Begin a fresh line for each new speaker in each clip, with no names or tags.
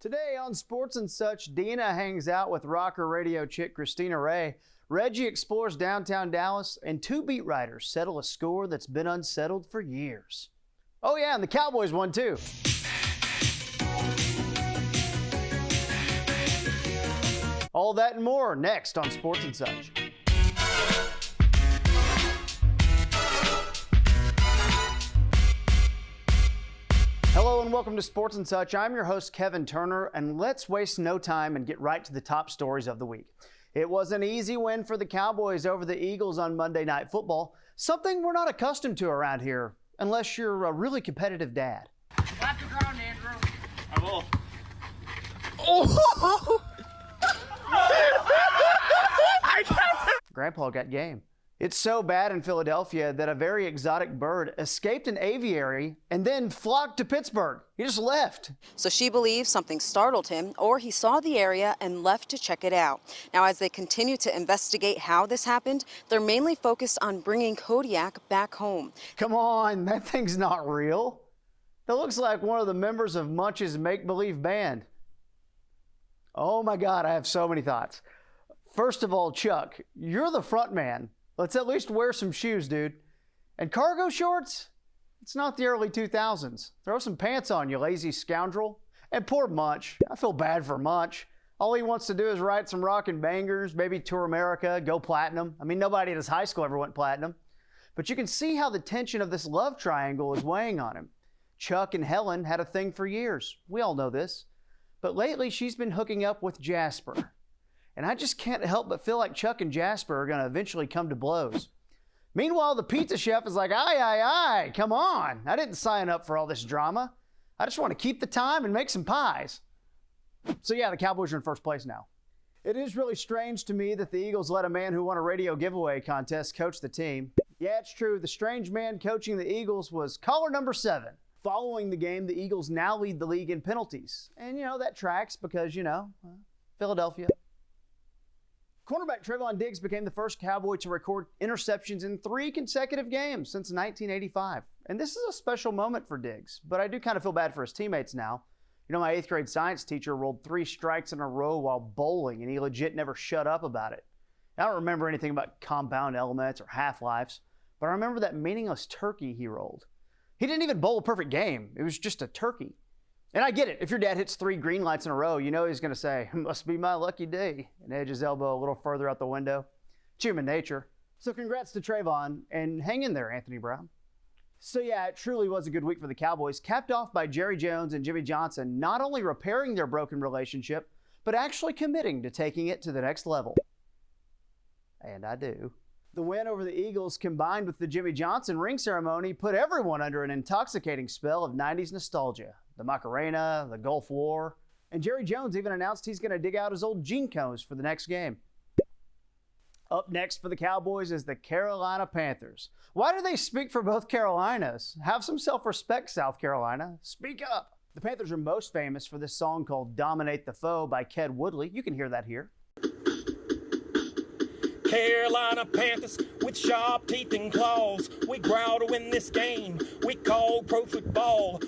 Today on Sports and Such, Dina hangs out with rocker radio chick Christina Ray. Reggie explores downtown Dallas, and two beat writers settle a score that's been unsettled for years. Oh yeah, and the Cowboys won too. All that and more next on Sports and Such. Hello and welcome to Sports and Such. I'm your host, Kevin Turner, and let's waste no time and get right to the top stories of the week. It was an easy win for the Cowboys over the Eagles on Monday Night Football, something we're not accustomed to around here, unless you're a really competitive dad.
Slap the ground, Andrew. I will.
Oh! Grandpa got game. It's so bad in Philadelphia that a very exotic bird escaped an aviary and then flocked to Pittsburgh. He just left.
So she believes something startled him, or he saw the area and left to check it out. Now, as they continue to investigate how this happened, they're mainly focused on bringing Kodiak back home.
Come on, that thing's not real. That looks like one of the members of Munch's make-believe band. Oh my God, I have so many thoughts. First of all, Chuck, you're the front man. Let's at least wear some shoes, dude. And cargo shorts? It's not the early 2000s. Throw some pants on, you lazy scoundrel. And poor Munch. I feel bad for Munch. All he wants to do is write some rockin' bangers, maybe tour America, go platinum. I mean, nobody at his high school ever went platinum. But you can see how the tension of this love triangle is weighing on him. Chuck and Helen had a thing for years. We all know this. But lately, she's been hooking up with Jasper. And I just can't help but feel like Chuck and Jasper are going to eventually come to blows. Meanwhile, the pizza chef is like, aye, come on. I didn't sign up for all this drama. I just want to keep the time and make some pies. So yeah, the Cowboys are in first place now. It is really strange to me that the Eagles let a man who won a radio giveaway contest coach the team. Yeah, it's true. The strange man coaching the Eagles was caller number 7. Following the game, the Eagles now lead the league in penalties. And, that tracks because, Philadelphia. Cornerback Trevon Diggs became the first Cowboy to record interceptions in 3 consecutive games since 1985. And this is a special moment for Diggs, but I do kind of feel bad for his teammates now. My 8th grade science teacher rolled 3 strikes in a row while bowling, and he legit never shut up about it. I don't remember anything about compound elements or half-lives, but I remember that meaningless turkey he rolled. He didn't even bowl a perfect game. It was just a turkey. And I get it. If your dad hits 3 green lights in a row, he's going to say, must be my lucky day, and edge his elbow a little further out the window. It's human nature. So congrats to Trayvon, and hang in there, Anthony Brown. So yeah, it truly was a good week for the Cowboys, capped off by Jerry Jones and Jimmy Johnson not only repairing their broken relationship, but actually committing to taking it to the next level. And I do. The win over the Eagles, combined with the Jimmy Johnson ring ceremony, put everyone under an intoxicating spell of 90s nostalgia. The Macarena, the Gulf War, and Jerry Jones even announced he's going to dig out his old Jinkos for the next game. Up next for the Cowboys is the Carolina Panthers. Why do they speak for both Carolinas? Have some self-respect, South Carolina. Speak up. The Panthers are most famous for this song called Dominate the Foe by Ked Woodley. You can hear that here.
Carolina Panthers with sharp teeth and claws. We growl to win this game. We call pro football.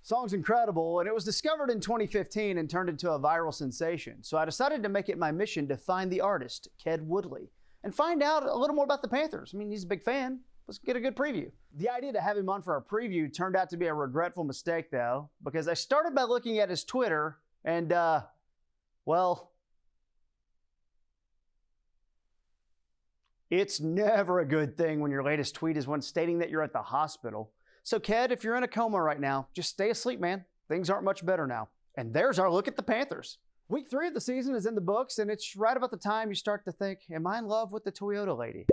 Song's incredible, and it was discovered in 2015 and turned into a viral sensation. So I decided to make it my mission to find the artist, Ked Woodley, and find out a little more about the Panthers. I mean, he's a big fan. Let's get a good preview. The idea to have him on for a preview turned out to be a regretful mistake, though, because I started by looking at his Twitter, and, it's never a good thing when your latest tweet is one stating that you're at the hospital. So, Ked, if you're in a coma right now, just stay asleep, man. Things aren't much better now. And there's our look at the Panthers. Week 3 of the season is in the books, and it's right about the time you start to think, am I in love with the Toyota lady?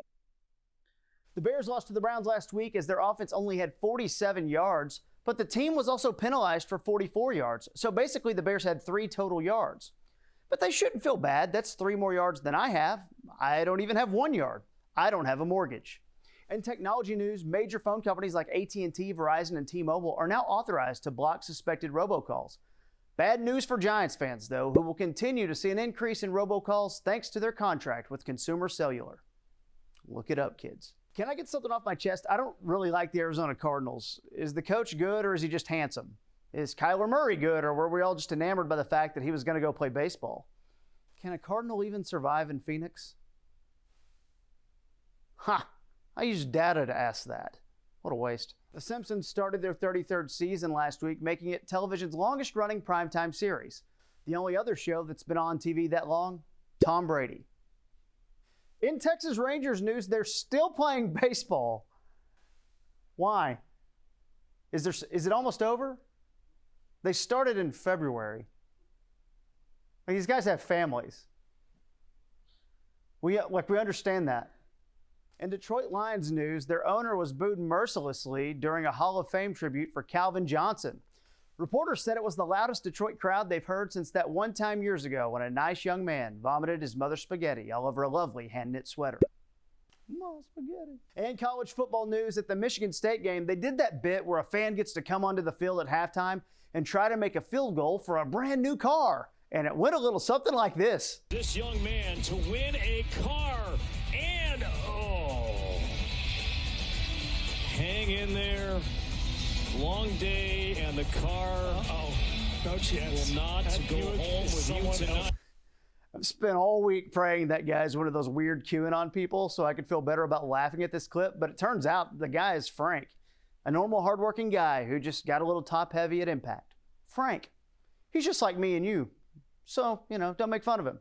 The Bears lost to the Browns last week as their offense only had 47 yards, but the team was also penalized for 44 yards. So basically, the Bears had 3 total yards. But they shouldn't feel bad. That's 3 more yards than I have. I don't even have 1 yard. I don't have a mortgage. In technology news, major phone companies like AT&T, Verizon, and T-Mobile are now authorized to block suspected robocalls. Bad news for Giants fans, though, who will continue to see an increase in robocalls thanks to their contract with Consumer Cellular. Look it up, kids. Can I get something off my chest? I don't really like the Arizona Cardinals. Is the coach good or is he just handsome? Is Kyler Murray good, or were we all just enamored by the fact that he was going to go play baseball? Can a Cardinal even survive in Phoenix? I used data to ask that. What a waste. The Simpsons started their 33rd season last week, making it television's longest-running primetime series. The only other show that's been on TV that long? Tom Brady. In Texas Rangers news, they're still playing baseball. Why? Is it almost over? They started in February. Like, these guys have families. We understand that. In Detroit Lions news, their owner was booed mercilessly during a Hall of Fame tribute for Calvin Johnson. Reporters said it was the loudest Detroit crowd they've heard since that one time years ago when a nice young man vomited his mother's spaghetti all over a lovely hand-knit sweater. No spaghetti. And college football news, at the Michigan State game, they did that bit where a fan gets to come onto the field at halftime and try to make a field goal for a brand new car. And it went a little something like this.
This young man to win a car and hang in there. Long day and the car
no chance.
will not go home with you tonight.
I've spent all week praying that guy's one of those weird QAnon people so I could feel better about laughing at this clip, but it turns out the guy is Frank, a normal, hardworking guy who just got a little top-heavy at Impact. Frank. He's just like me and you. So, don't make fun of him.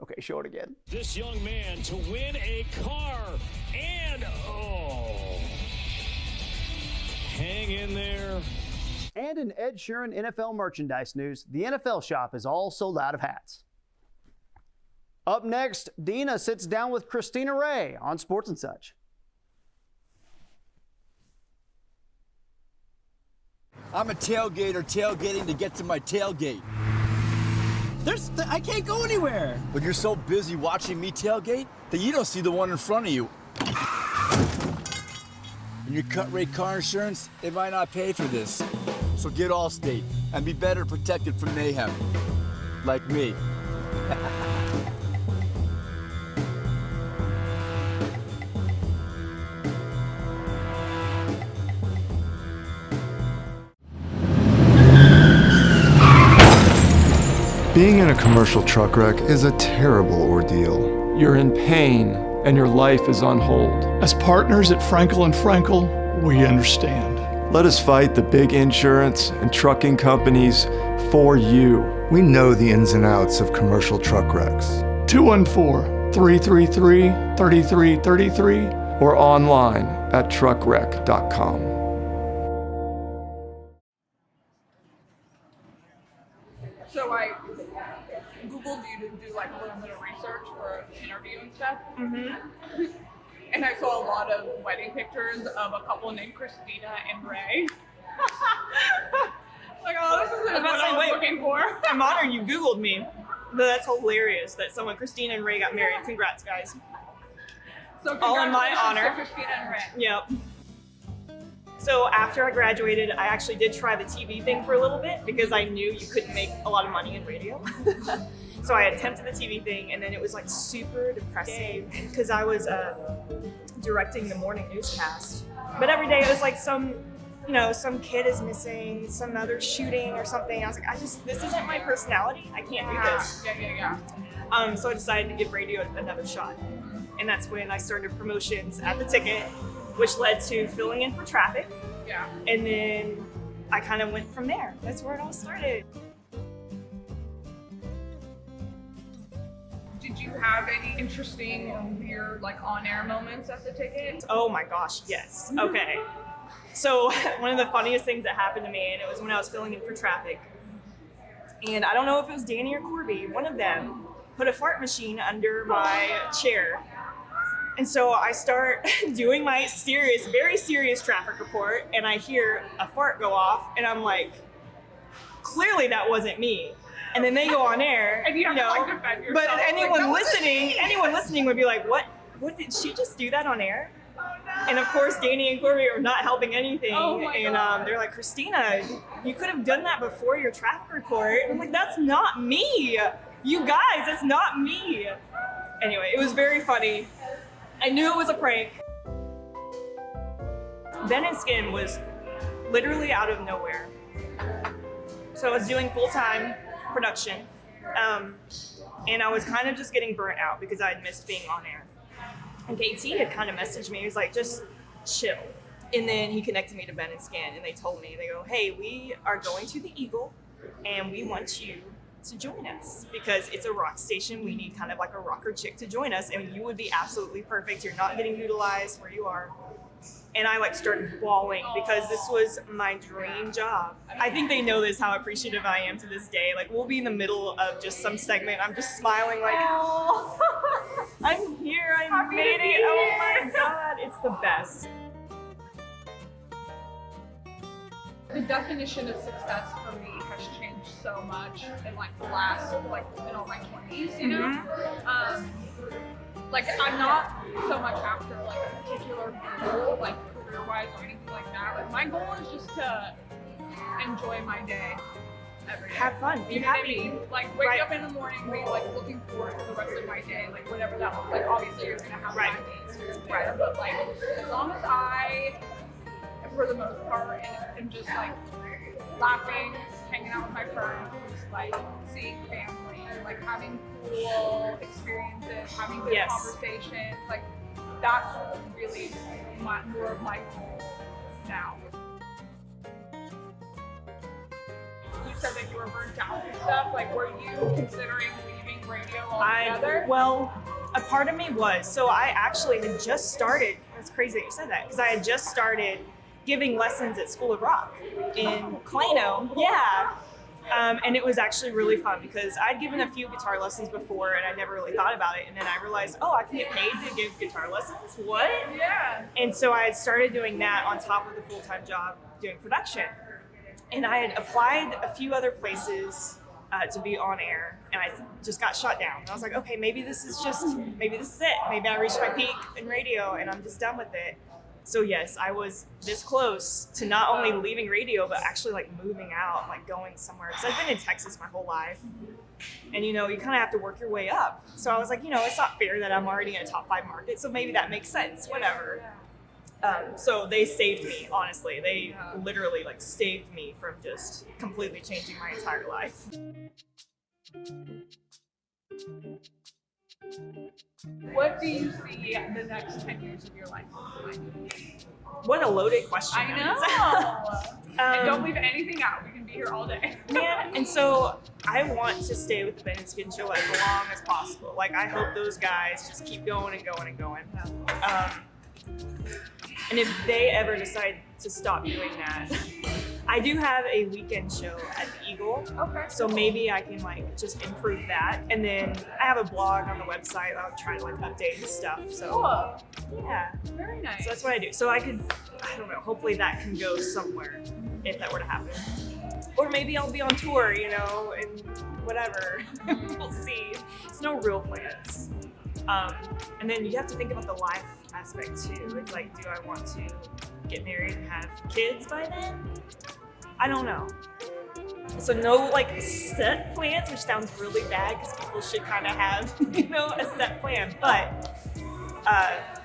Okay, show it again.
This young man to win a car and hang in there.
And in Ed Sheeran NFL merchandise news, the NFL shop is all sold out of hats. Up next, Dina sits down with Christina Ray on Sports and Such.
I'm a tailgater tailgating to get to my tailgate.
I can't go anywhere.
But you're so busy watching me tailgate that you don't see the one in front of you. And your cut rate car insurance, it might not pay for this. So get Allstate and be better protected from mayhem. Like me.
Being in a commercial truck wreck is a terrible ordeal.
You're in pain and your life is on hold.
As partners at Frankel & Frankel, we understand.
Let us fight the big insurance and trucking companies for you. We know the ins and outs of commercial truck wrecks.
214-333-3333
or online at truckwreck.com.
So I Googled you to do like a little bit of research for an interview and stuff. Mm-hmm. And I saw a lot of wedding pictures of a couple named Christina and Ray. Like, oh, this isn't what I was looking for.
I'm honored you Googled me. That's hilarious that someone, Christina and Ray, got married. Congrats, guys.
So
all in my honor.
to Christina and Ray.
Yep. So after I graduated, I actually did try the TV thing for a little bit because I knew you couldn't make a lot of money in radio. So I attempted the TV thing, and then it was like super depressing because I was directing the morning newscast. But every day it was like some kid is missing, some other shooting or something. I was like, this isn't my personality. I can't do this.
Yeah.
So I decided to give radio another shot. And that's when I started promotions at the Ticket, which led to filling in for traffic.
Yeah.
And then I kind of went from there. That's where it all started.
Did you have any interesting or weird like on-air moments at the Ticket?
Oh my gosh, yes. Okay. So one of the funniest things that happened to me, and it was when I was filling in for traffic. And I don't know if it was Danny or Corby, one of them put a fart machine under my chair. And so I start doing my very serious traffic report, and I hear a fart go off, and I'm like, clearly that wasn't me. And then they go on air,
and you have to like defend yourself.
But anyone listening would be like, what did she just do that on air?
Oh, no.
And of course, Danny and Corby are not helping anything.
Oh my God.
They're like, Christina, you could have done that before your traffic report. I'm like, that's not me. You guys, that's not me. Anyway, it was very funny. I knew it was a prank. Ben and Skin was literally out of nowhere. So I was doing full-time production, and I was kind of just getting burnt out because I had missed being on air. And KT had kind of messaged me. He was like, just chill. And then he connected me to Ben and Scan, and they told me, they go, hey, we are going to the Eagle, and we want you to join us because it's a rock station. We need kind of like a rocker chick to join us, and you would be absolutely perfect. You're not getting utilized where you are. And I like started bawling because this was my dream job. I think they know this, how appreciative I am to this day. Like, we'll be in the middle of just some segment. I'm just smiling like, oh, I'm here, I made it. Oh my God, it's the best.
The definition of success for me has changed so much in like the last, like in all my 20s, you know? Like, I'm not so much after like a particular goal, like career-wise or anything like that. Like, my goal is just to enjoy my day every day.
Have fun, be
You know what I
happy.
mean? Like, wake up in the morning, be like looking forward to the rest of my day, like whatever that looks like. Obviously, you're gonna have bad days here and there, but like, as long as I, for the most part, am just like laughing, hanging out with my friends, like seeing family, like having cool experiences, having good conversations, like that's really more of my goal now. You said that you were burnt out and stuff. Like, were you considering leaving radio altogether?
Well, a part of me was. So I actually had just started. It's crazy that you said that because I had just started giving lessons at School of Rock in Plano. Yeah. And it was actually really fun because I'd given a few guitar lessons before and I never really thought about it. And then I realized, oh, I can get paid to give guitar lessons? What?
Yeah.
And so I had started doing that on top of the full-time job doing production. And I had applied a few other places to be on air, and I just got shut down. And I was like, okay, maybe this is it. Maybe I reached my peak in radio and I'm just done with it. So yes, I was this close to not only leaving radio, but actually like moving out, like going somewhere. Because I've been in Texas my whole life. And you kind of have to work your way up. So I was like, it's not fair that I'm already in a top 5 market. So maybe that makes sense, whatever. So they saved me, honestly. They literally like saved me from just completely changing my entire life.
What do you see the next 10 years of your life like?
What a loaded question.
I know. And don't leave anything out. We can be here all day.
Man, and so I want to stay with the Ben and Skin Show as long as possible. Like, I hope those guys just keep going and going and going. And if they ever decide to stop doing that, I do have a weekend show at the Eagle.
Okay.
So maybe I can like just improve that. And then I have a blog on the website. I'll try to like update the stuff. So
cool.
Yeah.
Very nice.
So that's what I do. So I don't know, hopefully that can go somewhere if that were to happen. Or maybe I'll be on tour, and whatever. We'll see. It's no real plans. And then you have to think about the life aspect too. It's like, do I want to get married and have kids by then? I don't know. So no like set plans, which sounds really bad because people should kind of have, a set plan. But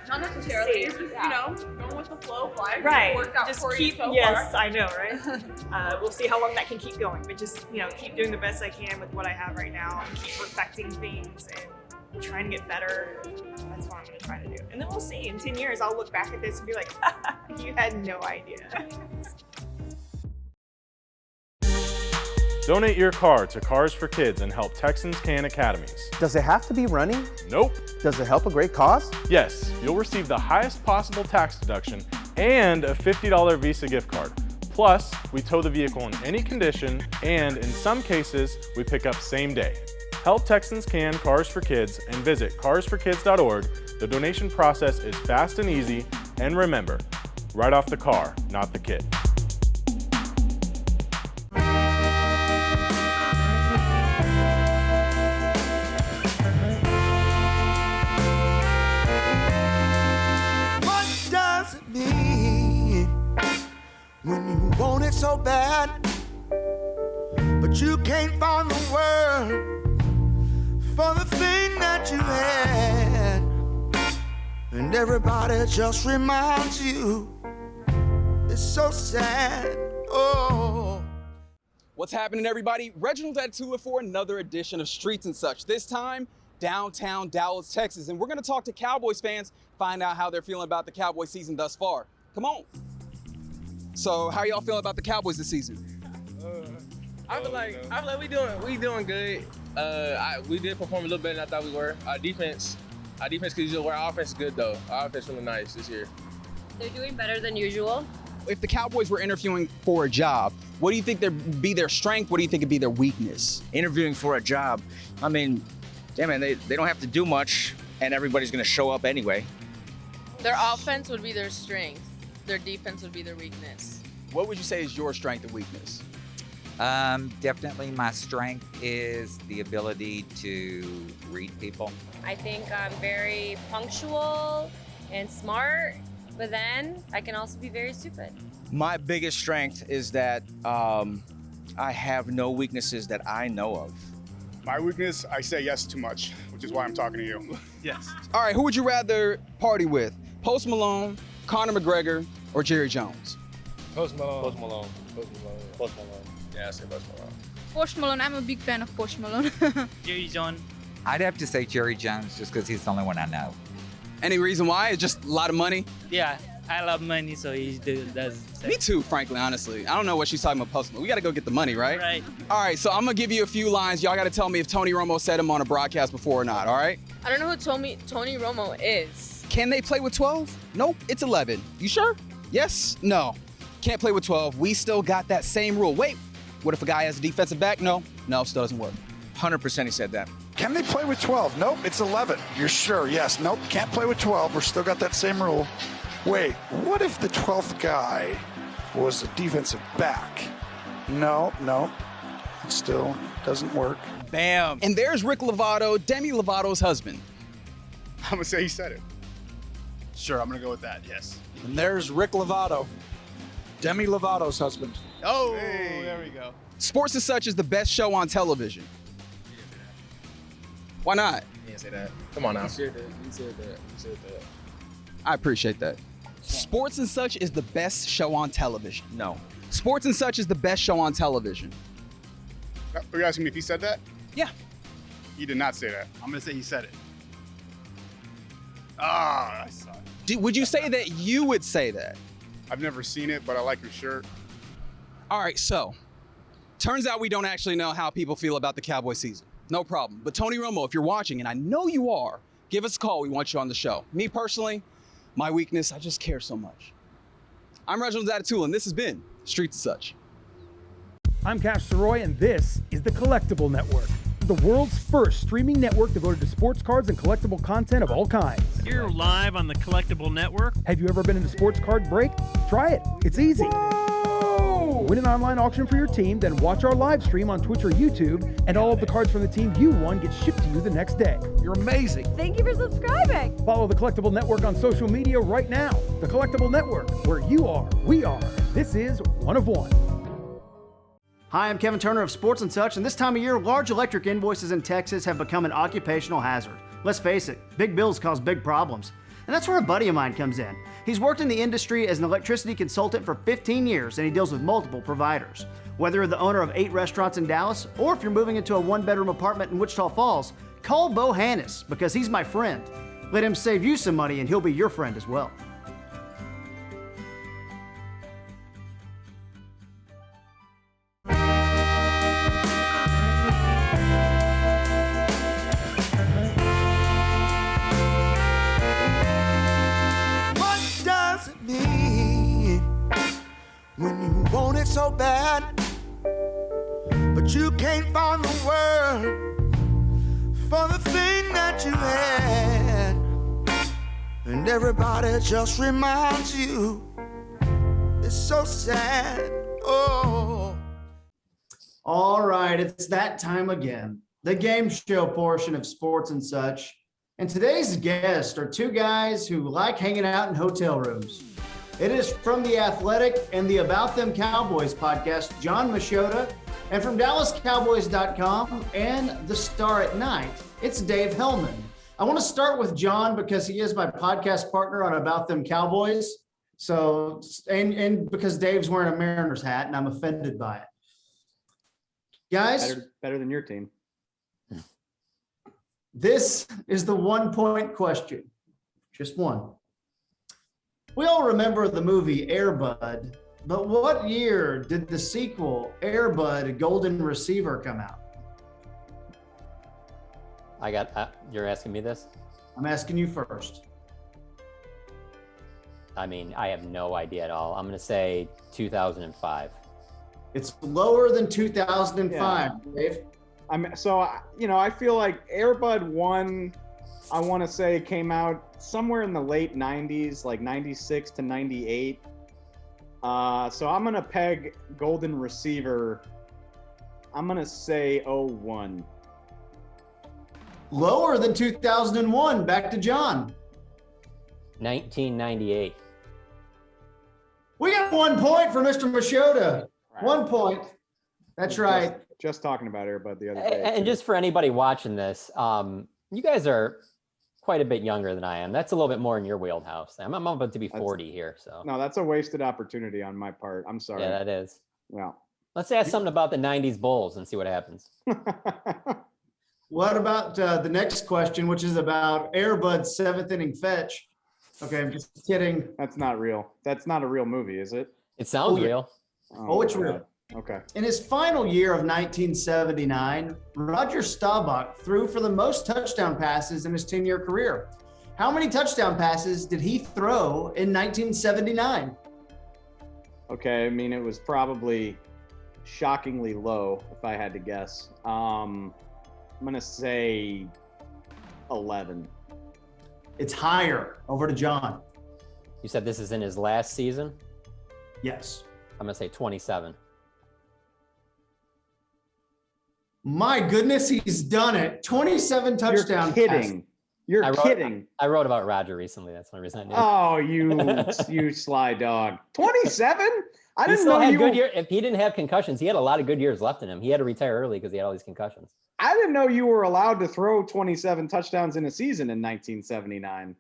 not necessarily. It's just, going with the flow of life.
Right.
It worked out
just
for
keep.
you so
yes,
far.
I know, right? We'll see how long that can keep going, but just keep doing the best I can with what I have right now and keep perfecting things and trying to get better. That's what I'm going to try to do. And then we'll see. In 10 years, I'll look back at this and be like, you had no idea.
Donate your car to Cars for Kids and help Texans Can Academies.
Does it have to be running?
Nope.
Does it help a great cause?
Yes, you'll receive the highest possible tax deduction and a $50 Visa gift card. Plus, we tow the vehicle in any condition, and in some cases, we pick up same day. Help Texans Can Cars for Kids and visit carsforkids.org. The donation process is fast and easy, and remember, write off the car, not the kid.
What does it mean when you want it so bad, but you can't find the word for the thing that you had, and everybody just reminds you It's so sad. Oh.
What's happening, everybody? Reginald Atua for another edition of Streets and Such. This time, downtown Dallas, Texas. And we're going to talk to Cowboys fans, find out how they're feeling about the Cowboys season thus far. Come on. So, how y'all feeling about the Cowboys this season?
I feel like we doing good. We did perform a little better than I thought we were. Our defense could use it. Our offense is good though. Our offense is really nice this year.
They're doing better than usual.
If the Cowboys were interviewing for a job, what do you think would be their strength? What do you think would be their weakness?
Interviewing for a job, I mean, damn man, they don't have to do much, and everybody's gonna show up anyway.
Their offense would be their strength. Their defense would be their weakness.
What would you say is your strength and weakness?
Definitely my strength is the ability to read people.
I think I'm very punctual and smart, but then I can also be very stupid.
My biggest strength is that I have no weaknesses that I know of.
My weakness, I say yes too much, which is why I'm talking to you. Yes.
All right, who would you rather party with? Post Malone, Conor McGregor, or Jerry Jones?
Post Malone. Post Malone. Post Malone. Post Malone. Yeah, I say Post Malone.
Post Malone. I'm a big fan of Post Malone.
Jerry Jones.
I'd have to say Jerry Jones just because he's the only one I know.
Any reason why? It's just a lot of money?
Yeah, I love money, so he does.
Me too, frankly, honestly. I don't know what she's talking about Post Malone. We got to go get the money, right?
Right.
All right, so I'm going to give you a few lines. Y'all got to tell me if Tony Romo said them on a broadcast before or not, all right?
I don't know who Tony Romo is.
Can they play with 12? Nope, it's 11. You sure? Yes? No. Can't play with 12. We still got that same rule. Wait, what if a guy has a defensive back? No, still doesn't work.
100% he said that.
Can they play with 12? Nope, it's 11. You're sure? Yes. Nope, can't play with 12. We're still got that same rule. Wait, what if the 12th guy was a defensive back? No, it still doesn't work.
Bam. And there's Rick Lovato, Demi Lovato's husband.
I'm going to say he said it. Sure, I'm going to go with that, yes.
And there's Rick Lovato, Demi Lovato's husband.
Oh, hey. There we go. Sports and Such is the best show on television. Why not?
You didn't say that. Come on now. You said that.
I appreciate that. Sports and Such is the best show on television.
No.
Sports and Such is the best show on television.
Are you asking me if he said that?
Yeah.
He did not say that. I'm going to say he said it. I saw it.
Would you say that you would say that?
I've never seen it, but I like your shirt.
All right, so turns out we don't actually know how people feel about the Cowboy season. No problem. But Tony Romo, if you're watching, and I know you are, give us a call. We want you on the show. Me personally, my weakness, I just care so much. I'm Reginald Atua, and this has been Streets and Such.
I'm Cash Saroy, and this is the Collectible Network, the world's first streaming network devoted to sports cards and collectible content of all kinds.
You're live on the Collectible Network.
Have you ever been in a sports card break? Try it. It's easy. Whoa! Win an online auction for your team, then watch our live stream on Twitch or YouTube, and all of the cards from the team you won get shipped to you the next day. You're amazing.
Thank you for subscribing.
Follow the Collectible Network on social media right now. The Collectible Network, where you are, we are. This is One of One.
Hi, I'm Kevin Turner of Sports and Such, and this time of year, large electric invoices in Texas have become an occupational hazard. Let's face it, big bills cause big problems. And that's where a buddy of mine comes in. He's worked in the industry as an electricity consultant for 15 years, and he deals with multiple providers. Whether you're the owner of 8 restaurants in Dallas, or if you're moving into a 1-bedroom apartment in Wichita Falls, call Bo Hannis, because he's my friend. Let him save you some money, and he'll be your friend as well.
When you want it so bad, but you can't find the word for the thing that you had, and everybody just reminds you it's so sad. Oh.
All right, it's that time again. The game show portion of Sports and Such. And today's guests are 2 guys who like hanging out in hotel rooms. It is from The Athletic and the About Them Cowboys podcast, John Machota, and from DallasCowboys.com and The Star at Night, it's Dave Hellman. I want to start with John because he is my podcast partner on About Them Cowboys. So, and because Dave's wearing a Mariners hat and I'm offended by it. Guys,
Better than your team.
this is the 1-point question. Just one. We all remember the movie Air Bud, but what year did the sequel Air Bud Golden Receiver come out?
You're asking me this?
I'm asking you first.
I mean, I have no idea at all. I'm going to say 2005.
It's lower than 2005, Dave.
I feel like Air Bud 1, I want to say came out somewhere in the late 90s, like 96 to 98. So I'm going to peg Golden Receiver. I'm going to say 01.
Lower than 2001. Back to John.
1998.
We got 1 point for Mr. Machota. 1 point. That's right.
Just talking about Air Bud the other day.
And just for anybody watching this, you guys are quite a bit younger than I am. That's a little bit more in your wheelhouse. I'm about to be 40 here, so.
No, that's a wasted opportunity on my part. I'm sorry.
Yeah, that is.
Yeah.
Let's ask something about the 90s Bulls and see what happens.
What about the next question, which is about Air Bud's 7th inning fetch? Okay, I'm just kidding.
That's not real. That's not a real movie, is it?
It sounds real.
Oh, it's real.
Okay.
In his final year of 1979, Roger Staubach threw for the most touchdown passes in his 10-year career. How many touchdown passes did he throw in 1979?
Okay, I mean, it was probably shockingly low, if I had to guess. I'm going to say 11.
It's higher. Over to John.
You said this is in his last season?
Yes.
I'm going to say 27.
My goodness, he's done it. 27 touchdowns.
You're kidding. You're kidding.
I wrote about Roger recently. That's one reason I knew.
Oh, you sly dog. 27? I
He
didn't
still
know
had
you
good year. If he didn't have concussions, he had a lot of good years left in him. He had to retire early because he had all these concussions.
I didn't know you were allowed to throw 27 touchdowns in a season in 1979.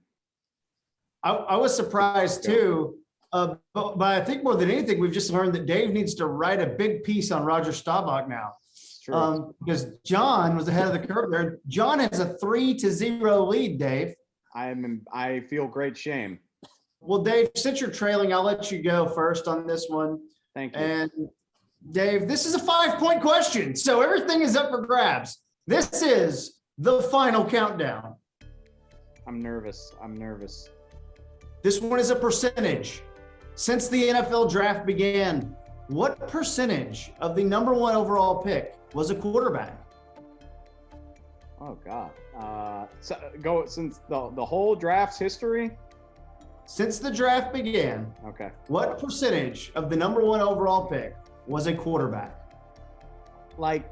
I was surprised too. But I think more than anything, we've just learned that Dave needs to write a big piece on Roger Staubach now. Because John was ahead of the curve there. John has a 3-0 lead, Dave.
I feel great shame.
Well, Dave, since you're trailing, I'll let you go first on this one.
Thank you.
And Dave, this is a 5-point question, so everything is up for grabs. This is the final countdown.
I'm nervous.
This one is a percentage. Since the NFL draft began, what percentage of the number 1 overall pick was a quarterback?
Oh God. Since the whole draft's history?
Since the draft began,
okay.
What percentage of the number 1 overall pick was a quarterback?
Like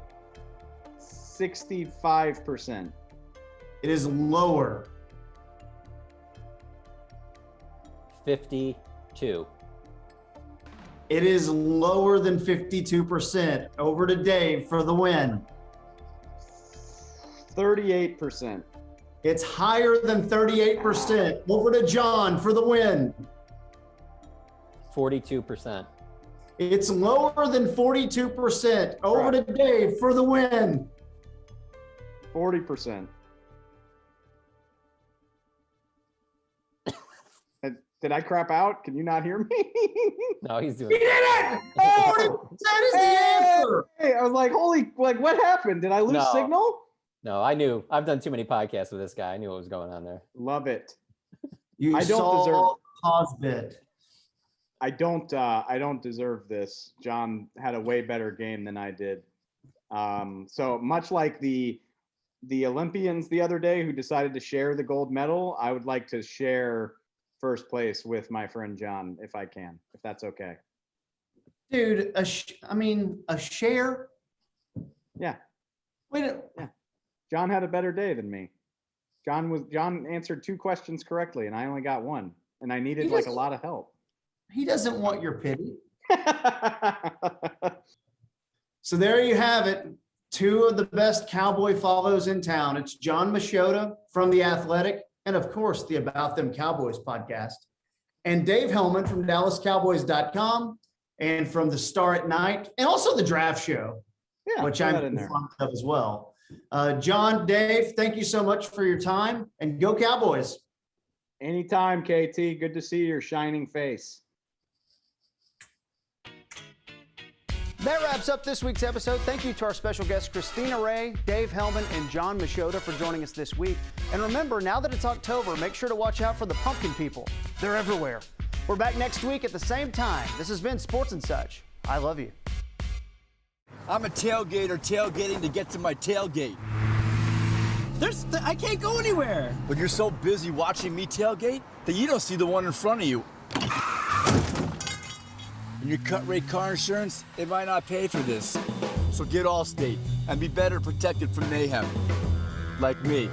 65%.
It is lower.
52.
It is lower than 52%. Over to Dave for the win.
38%.
It's higher than 38%. Over to John for the win.
42%.
It's lower than 42%. Over to Dave for the win.
40%. Did I crap out? Can you not hear me?
No, he's doing
He did it! Oh, that is the answer.
Hey, I was like, what happened? Did I lose signal?
No, I knew. I've done too many podcasts with this guy. I knew what was going on there.
Love it.
I don't deserve Cosbit.
I don't deserve this. John had a way better game than I did. So much like the Olympians the other day who decided to share the gold medal, I would like to share first place with my friend John, if I can, if that's okay.
Dude, a share?
Yeah.
Wait.
Yeah. John had a better day than me. John answered 2 questions correctly, and I only got 1, and I needed like a lot of help.
He doesn't want your pity. So there you have it. 2 of the best Cowboy follows in town. It's John Machota from The Athletic, and of course, the About Them Cowboys podcast. and Dave Hellman from DallasCowboys.com and from the Star at Night, and also the Draft Show, which I'm fond of as well. John, Dave, thank you so much for your time, and go Cowboys.
Anytime, KT. Good to see your shining face.
That wraps up this week's episode. Thank you to our special guests, Christina Ray, Dave Hellman, and John Machota for joining us this week. And remember, now that it's October, make sure to watch out for the pumpkin people. They're everywhere. We're back next week at the same time. This has been Sports and Such. I love you.
I'm a tailgater tailgating to get to my tailgate. I can't go anywhere. But you're so busy watching me tailgate that you don't see the one in front of you. And your cut rate car insurance, they might not pay for this. So get Allstate and be better protected from mayhem. Like me.